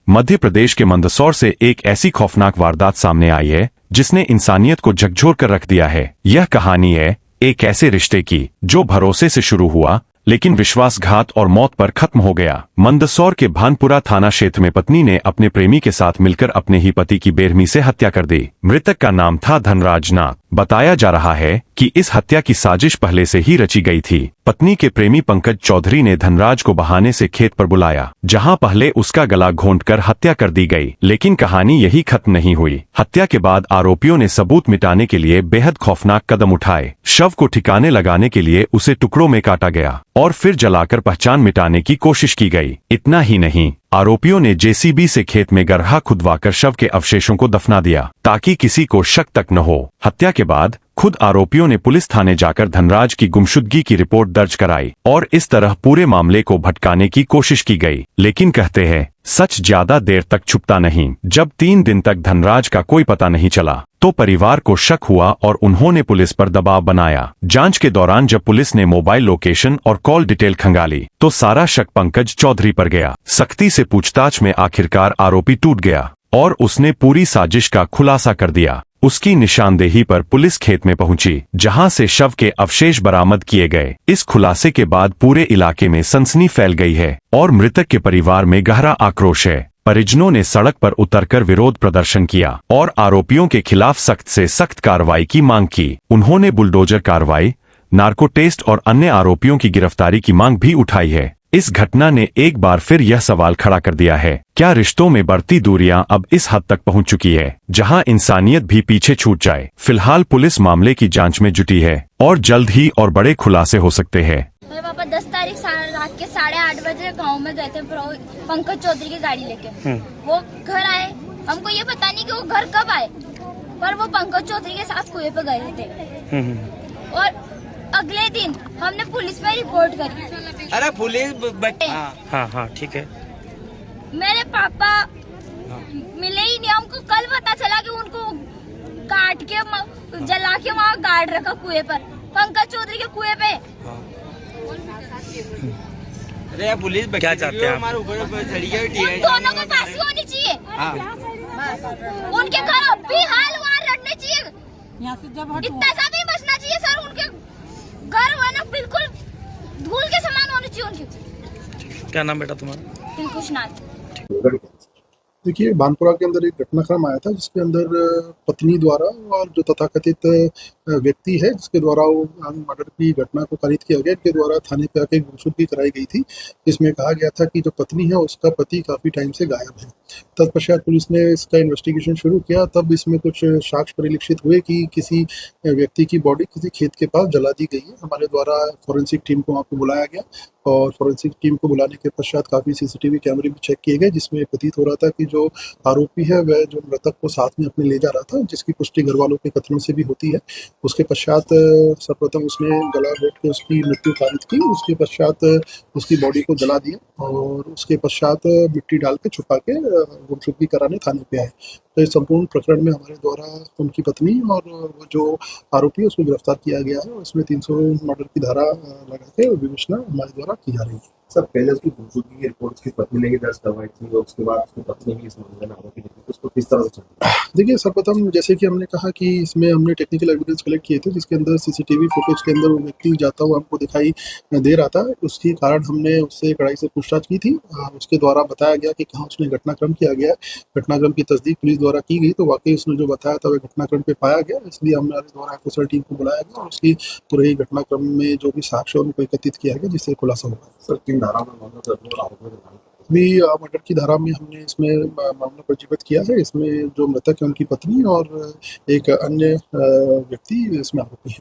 मध्य प्रदेश के मंदसौर से एक ऐसी खौफनाक वारदात सामने आई है जिसने इंसानियत को झकझोर कर रख दिया है। यह कहानी है एक ऐसे रिश्ते की जो भरोसे से शुरू हुआ लेकिन विश्वासघात और मौत पर खत्म हो गया। मंदसौर के भानपुरा थाना क्षेत्र में पत्नी ने अपने प्रेमी के साथ मिलकर अपने ही पति की बेरहमी से हत्या कर दी। मृतक का नाम था धनराज नाथ। बताया जा रहा है कि इस हत्या की साजिश पहले से ही रची गई थी। पत्नी के प्रेमी पंकज चौधरी ने धनराज को बहाने से खेत पर बुलाया, जहां पहले उसका गला घोंटकर हत्या कर दी गई। लेकिन कहानी यही खत्म नहीं हुई। हत्या के बाद आरोपियों ने सबूत मिटाने के लिए बेहद खौफनाक कदम उठाए। शव को ठिकाने लगाने के लिए उसे टुकड़ों में काटा गया और फिर जलाकर पहचान मिटाने की कोशिश की गई। इतना ही नहीं, आरोपियों ने जेसीबी से खेत में गड्ढा खुदवाकर शव के अवशेषों को दफना दिया ताकि किसी को शक तक न हो। हत्या के बाद खुद आरोपियों ने पुलिस थाने जाकर धनराज की गुमशुदगी की रिपोर्ट दर्ज कराई और इस तरह पूरे मामले को भटकाने की कोशिश की गई। लेकिन कहते हैं सच ज्यादा देर तक छुपता नहीं। जब 3 दिन तक धनराज का कोई पता नहीं चला तो परिवार को शक हुआ और उन्होंने पुलिस पर दबाव बनाया। जांच के दौरान जब पुलिस ने मोबाइल लोकेशन और कॉल डिटेल खंगाली तो सारा शक पंकज चौधरी पर गया। सख्ती से पूछताछ में आखिरकार आरोपी टूट गया और उसने पूरी साजिश का खुलासा कर दिया। उसकी निशानदेही पर पुलिस खेत में पहुंची, जहां से शव के अवशेष बरामद किए गए। इस खुलासे के बाद पूरे इलाके में सनसनी फैल गई है और मृतक के परिवार में गहरा आक्रोश है। परिजनों ने सड़क पर उतरकर विरोध प्रदर्शन किया और आरोपियों के खिलाफ सख्त से सख्त कार्रवाई की मांग की। उन्होंने बुलडोजर कार्रवाई, नार्को टेस्ट और अन्य आरोपियों की गिरफ्तारी की मांग भी उठाई है। इस घटना ने एक बार फिर यह सवाल खड़ा कर दिया है, क्या रिश्तों में बढ़ती दूरियां अब इस हद तक पहुंच चुकी है जहां इंसानियत भी पीछे छूट जाए। फिलहाल पुलिस मामले की जांच में जुटी है और जल्द ही और बड़े खुलासे हो सकते हैं। मेरे पापा 10 तारीख रात के 8:30 बजे गांव में गए थे पंकज चौधरी की गाड़ी लेके। वो घर आए, हमको ये पता नहीं कि वो घर कब आए, पर वो पंकज चौधरी के साथ कुएं पे गए थे और अगले दिन हमने पुलिस में रिपोर्ट करी। अरे पुलिस हाँ ठीक है। मेरे पापा मिले ही नहीं। हमको कल पता चला कि उनको काट के जला के वहाँ गाड़ रखा कुएं पर, पंकज चौधरी के कुएं पे। अरे पुलिस क्या चाहते हैं आप? दोनों को फांसी होनी चाहिए। उनके घर अब भी हाल वहाँ लड़ने चाहिए। इतना सा भी बचना चाहिए सर। उनके घर वो ना बिल्कुल धूल के समान होने चाहिए उनके। क्या नाम बेटा तुम्हारा? दिलकुश नाथ। देखिए, भानपुरा के अंदर एक घटनाक्रम आया था जिसके अंदर पत्नी द्वारा और जो तथाकथित व्यक्ति है जिसके द्वारा वो मर्डर की घटना को कारित किया गया, इनके द्वारा थाने पे आके गुमशुदगी कराई गई थी। इसमें कहा गया था कि जो पत्नी है उसका पति काफ़ी टाइम से गायब है। तत्पश्चात पुलिस ने इसका इन्वेस्टिगेशन शुरू किया, तब इसमें कुछ साक्ष्य परिलक्षित हुए कि किसी व्यक्ति की बॉडी किसी खेत के पास जला दी गई है। हमारे द्वारा फॉरेंसिक टीम को वहाँ पर बुलाया गया और फॉरेंसिक टीम को बुलाने के पश्चात काफ़ी सीसीटीवी कैमरे भी चेक किए गए, जिसमें प्रतीत हो रहा था कि जो आरोपी है वह जो मृतक को साथ में अपने ले जा रहा था, जिसकी पुष्टि घर वालों के कथनों से भी होती है। उसके पश्चात सर्वप्रथम उसने गला घोंट के उसकी मृत्यु कारित की। उसके पश्चात उसकी बॉडी को जला दिया और उसके पश्चात मिट्टी डाल के छुपा के गुमशुदगी कराने थाने पे आए। तो इस संपूर्ण प्रकरण में हमारे द्वारा उनकी पत्नी और वो जो आरोपी है उसको गिरफ्तार किया गया है। उसमें 300 मर्डर की धारा लगा के विवेचना हमारे द्वारा की जा रही है। सर, पहले उसकी गुमशुदगी की रिपोर्ट उसकी पत्नी ने ही दर्ज करवाई थी और उसके बाद उसकी पत्नी भी इस मामले में आरोपी निकली, उसको किस तरह से चलता? देखिए, सर्वप्रथम जैसे कि हमने कहा कि इसमें हमने टेक्निकल एविडेंस कलेक्ट किए थे, जिसके अंदर सीसीटीवी फुटेज के अंदर वो व्यक्ति जाता हुआ हमको दिखाई दे रहा था। उसके कारण हमने उससे कड़ाई से पूछताछ की थी। उसके द्वारा बताया गया कि कहाँ उसने घटनाक्रम किया गया। घटनाक्रम की तस्दीक पुलिस द्वारा की गई तो वाकई उसने जो बताया था वह घटनाक्रम पे पाया गया। इसलिए हमारे द्वारा एक्यूसर टीम को बुलाया गया और उसकी पूरे घटनाक्रम में जो भी साक्ष्य उनको एकत्रित किया गया, जिससे खुलासा हुआ। सर, 3 धारा में अभी मर्डर की धारा में हमने इसमें मामला पंजीबद्ध किया है। इसमें जो मृतक है उनकी पत्नी और एक अन्य व्यक्ति इसमें आरोपी है।